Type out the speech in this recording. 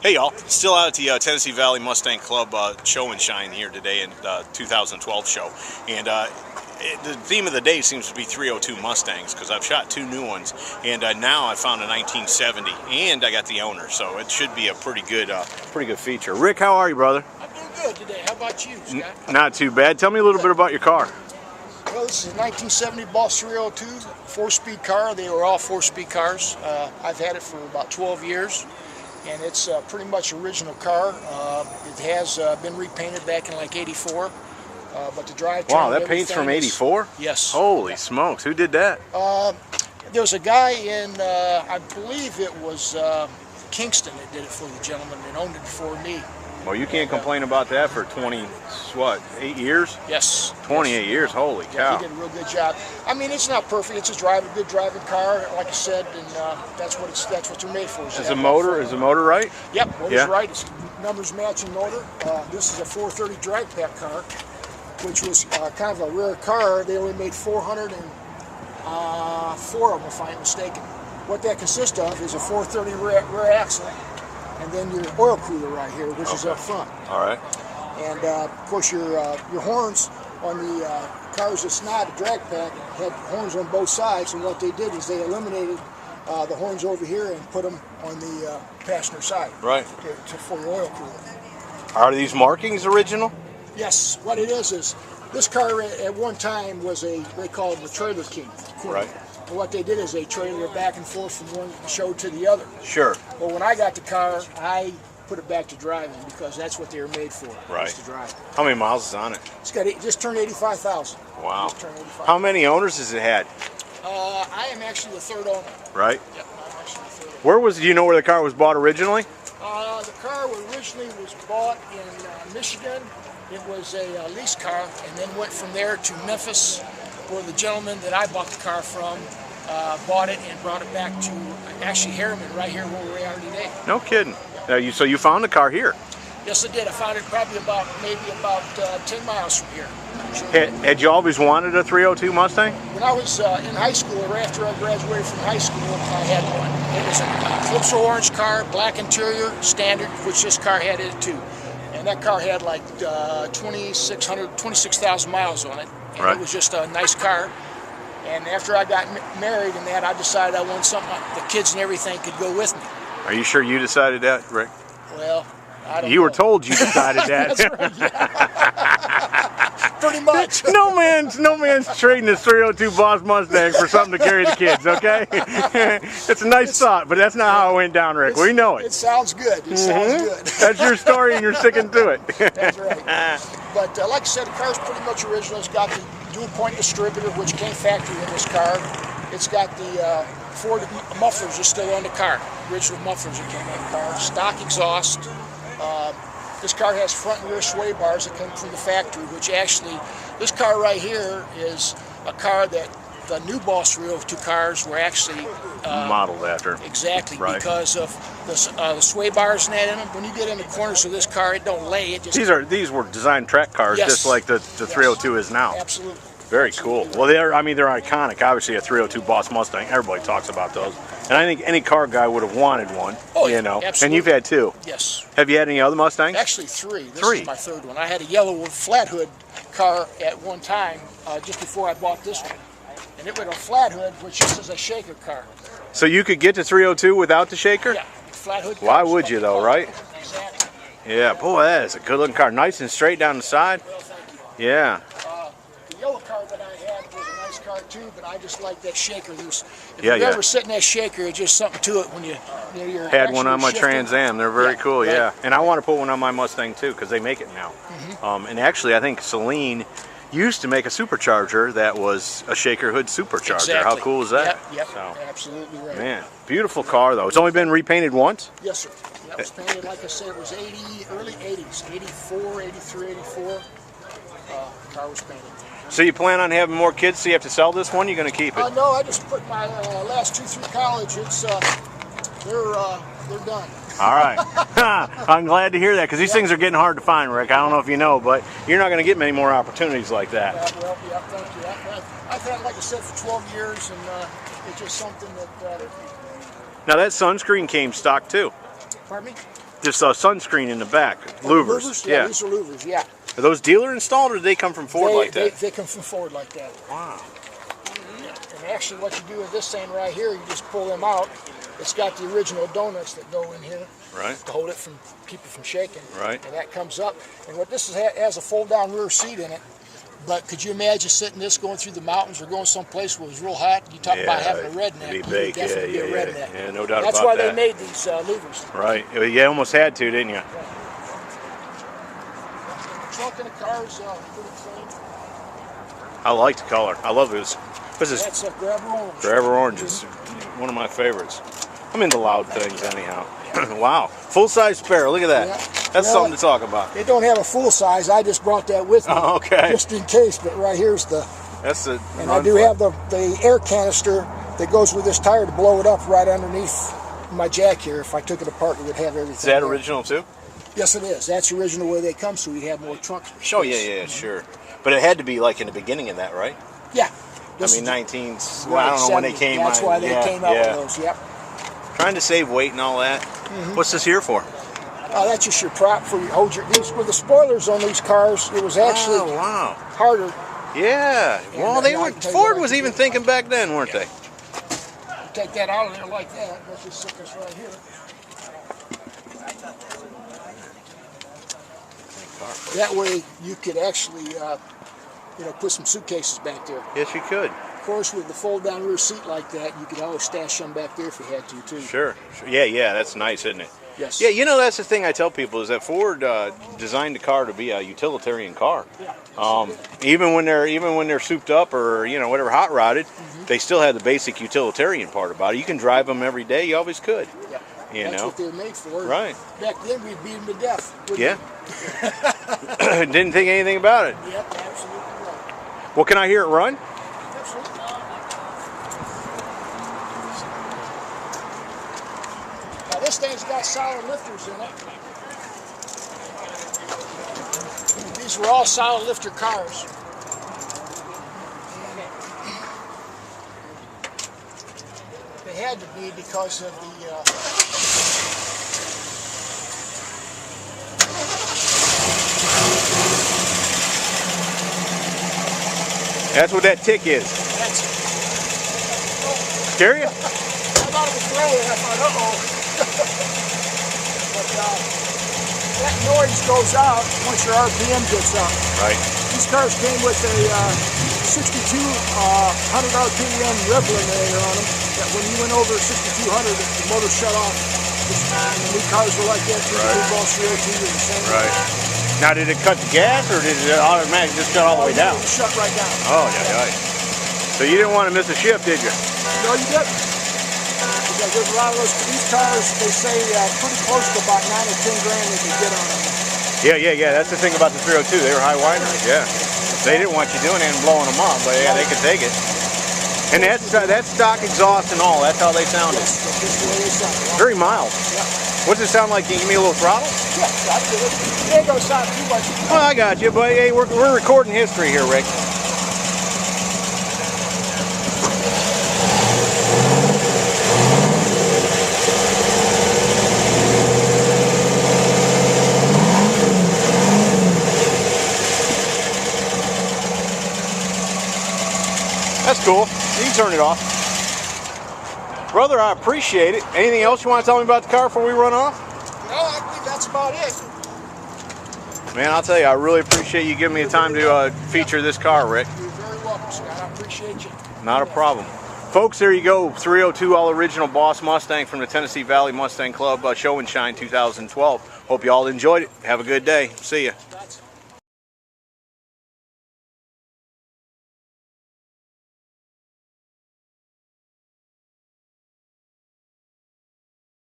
Hey y'all, still out at the Tennessee Valley Mustang Club show and shine here today in 2012 show. And the theme of the day seems to be 302 Mustangs because I've shot two new ones, and now I found a 1970 and I got the owner, so it should be a pretty good feature. Rick, how are you, brother? I'm doing good today. How about you, Scott? Not too bad. Tell me a little bit about your car. Well, this is a 1970 Boss 302, four-speed car. They were all four-speed cars. I've had it for about 12 years. And it's pretty much original car. It has been repainted back in like '84, but the drivetrain. Wow, that paint's from '84? Yes. Holy smokes! Who did that? There's a guy in, I believe it was Kingston that did it for the gentleman that owned it before me. Well, you can't complain about that for 8 years? Yes. 28 years, holy cow. Yeah, he did a real good job. I mean, it's not perfect. It's a good driving car, like I said, and that's what they're made for. Is the motor right? Yep, motor's right. It's numbers matching motor. This is a 430 drag pack car, which was kind of a rare car. They only made 404 of them, if I'm not mistaken. What that consists of is a 430 rear axle, and then your oil cooler right here, which is up front. All right. And of course, your horns on the cars that's not a drag pack had horns on both sides, and what they did is they eliminated the horns over here and put them on the passenger side. Right. For your oil cooler. Are these markings original? Yes. What it is this car at one time was they called it the Trailer King. Right. And what they did is they traded it back and forth from one show to the other. Sure. Well, when I got the car, I put it back to driving because that's what they were made for. Right. To drive. How many miles is on it? It's got just turned 85,000. Wow. Just turned 85,000. How many owners has it had? I am actually the third owner. Right. Yep, I'm actually the third owner. Do you know where the car was bought originally? The car originally was bought in Michigan. It was a lease car, and then went from there to Memphis, where the gentleman that I bought the car from bought it and brought it back to actually Harriman, right here where we are today. No kidding. So you found the car here? Yes, I did. I found it probably maybe about 10 miles from here. Had you always wanted a 302 Mustang? When I was in high school, or after I graduated from high school, I had one. It was a Calypso orange car, black interior, standard, which this car had it too. And that car had like 26,000 miles on it. And right. It was just a nice car. And after I got married and that, I decided I wanted something the kids and everything could go with me. Are you sure you decided that, Rick? Well, I don't know. You were told you decided that. That's right, yeah. Pretty much. No man's trading his 302 Boss Mustang for something to carry the kids, okay? It's a nice thought, but that's not how it went down, Rick. We know it. It sounds good. It sounds good. That's your story and you're sticking to it. That's right. But like I said, the car's pretty much original. It's got the dual point distributor, which came factory in this car. It's got the Ford mufflers are still on the car. Original mufflers that came in the car. Stock exhaust. This car has front and rear sway bars that come from the factory, which actually, this car right here is a car that the new Boss 302 cars were actually modeled after. Exactly, right. Because of the sway bars and that in them. When you get in the corners of this car, it don't lay. It just These were designed track cars, yes. just like the 302 is now. Absolutely. Very cool. Well, they're iconic. Obviously, a 302 Boss Mustang. Everybody talks about those. And I think any car guy would have wanted one. Oh, you know. Absolutely. And you've had two. Yes. Have you had any other Mustangs? Actually, three. This is my third one. I had a yellow flat hood car at one time, just before I bought this one. And it was a flat hood, which just is a shaker car. So you could get to 302 without the shaker? Yeah, flat hood car. Why would you though, right? Exactly. Yeah, boy, that is a good looking car. Nice and straight down the side. Well, thank you. Yeah. The yellow car that I had was a nice car too, but I just like that shaker. If you ever sit in that shaker, it's just something to it when you're had one on my shifting. Trans Am. They're very cool, right. yeah. And I want to put one on my Mustang too, because they make it now. And actually, I think Celine used to make a supercharger that was a shaker hood supercharger. Exactly. How cool is that? Yep, so, absolutely right. Man, beautiful car though. It's only been repainted once? Yes, sir. That was painted, like I said, it was early 80s, 84, 83, 84. The car was painted. So you plan on having more kids, so you have to sell this one? You're going to keep it? No, I just put my last two through college. It's they're done. All right. I'm glad to hear that, because these things are getting hard to find, Rick. I don't know if you know, but you're not going to get many more opportunities like that. Well, yeah, thank you. I've had, like I said, for 12 years, and it's just something that... Now that sunscreen came stock too. Pardon me? this sunscreen in the back. Louvers. Louvers? Yeah, these are louvers, yeah. Are those dealer installed, or do they come from Ford like that? They come from Ford like that. Wow. And actually what you do with this thing right here, you just pull them out. It's got the original donuts that go in here. Right. To hold it from, keep it from shaking. Right. And that comes up. And what this is, has a fold-down rear seat in it. But could you imagine sitting this going through the mountains or going someplace where it was real hot? You talk about having a redneck. It'd be big. Definitely be a redneck. Yeah, no doubt That's about why that. they made these louvers. Right. You almost had to, didn't you? Right. The trunk in the car is pretty clean. I like the color. I love this. What's this? That's a grabber orange. Grabber orange is one of my favorites. I'm into loud things anyhow. Wow. Full-size spare. Look at that. Yeah. That's something to talk about. They don't have a full size. I just brought that with me. Oh, okay. Just in case. But right here's the... That's the... And I do have the air canister that goes with this tire to blow it up right underneath my jack here. If I took it apart, it would have everything. Is that there. original too? Yes, it is. That's the original way they come, so we'd have more trunk space. Oh, yeah, sure. But it had to be like in the beginning of that, right? Yeah. I mean, 19... Well, I don't know when they came out. That's why they came out with those, yep. Trying to save weight and all that. What's this here for? That's just your prop for you hold your... These, with the spoilers on these cars, it was actually harder. Yeah. And, well, they were. Ford was even do. thinking back then, weren't they? Take that out of there like that. Let's just stick this right here. That way you could actually, put some suitcases back there. Yes, you could. Of course, with the fold-down rear seat like that, you could always stash some back there if you had to, too. Sure. Yeah, that's nice, isn't it? Yes. Yeah, that's the thing I tell people is that Ford designed the car to be a utilitarian car. Yeah. Even when they're souped up or whatever hot rodded, they still have the basic utilitarian part about it. You can drive them every day. You always could. Yeah. That's what they're made for. Right. Back then, we'd beat them to death. Yeah. Didn't think anything about it. Yep, absolutely right. Well, can I hear it run? Absolutely. Now this thing's got solid lifters in it. These were all solid lifter cars. They had to be because of the That's what that tick is. That's Scare you? I thought it was rolling. I thought, but that noise goes out once your RPM gets up. Right. These cars came with a 6,200 RPM rev limiter on them. That when you went over 6,200, the motor shut off. And the new cars were like that. Boss the same. Right. Now, did it cut the gas, or did it automatically just shut all the way down? It shut right down. Oh, yeah. So you didn't want to miss a shift, did you? No, you didn't. Because there's a lot of these cars, they say pretty close to about 9 or 10 grand they can get on them. Yeah. That's the thing about the 302. They were high wineries, yeah. They didn't want you doing it and blowing them up, but yeah, they could take it. And that's stock exhaust and all. That's how they sounded. Yes, that's just the way they sound. Very mild. Yeah. What does it sound like? Can you give me a little throttle? Yeah, I do it. It ain't gonna sound too much. Well, I got you, but hey, we're recording history here, Rick. That's cool. You can turn it off. Brother, I appreciate it. Anything else you want to tell me about the car before we run off? No, I think that's about it. Man, I'll tell you, I really appreciate you giving me the time to feature this car, Rick. You're very welcome, Scott. I appreciate you. Not a problem. Folks, there you go. 302 all original Boss Mustang from the Tennessee Valley Mustang Club Show and Shine 2012. Hope you all enjoyed it. Have a good day. See ya.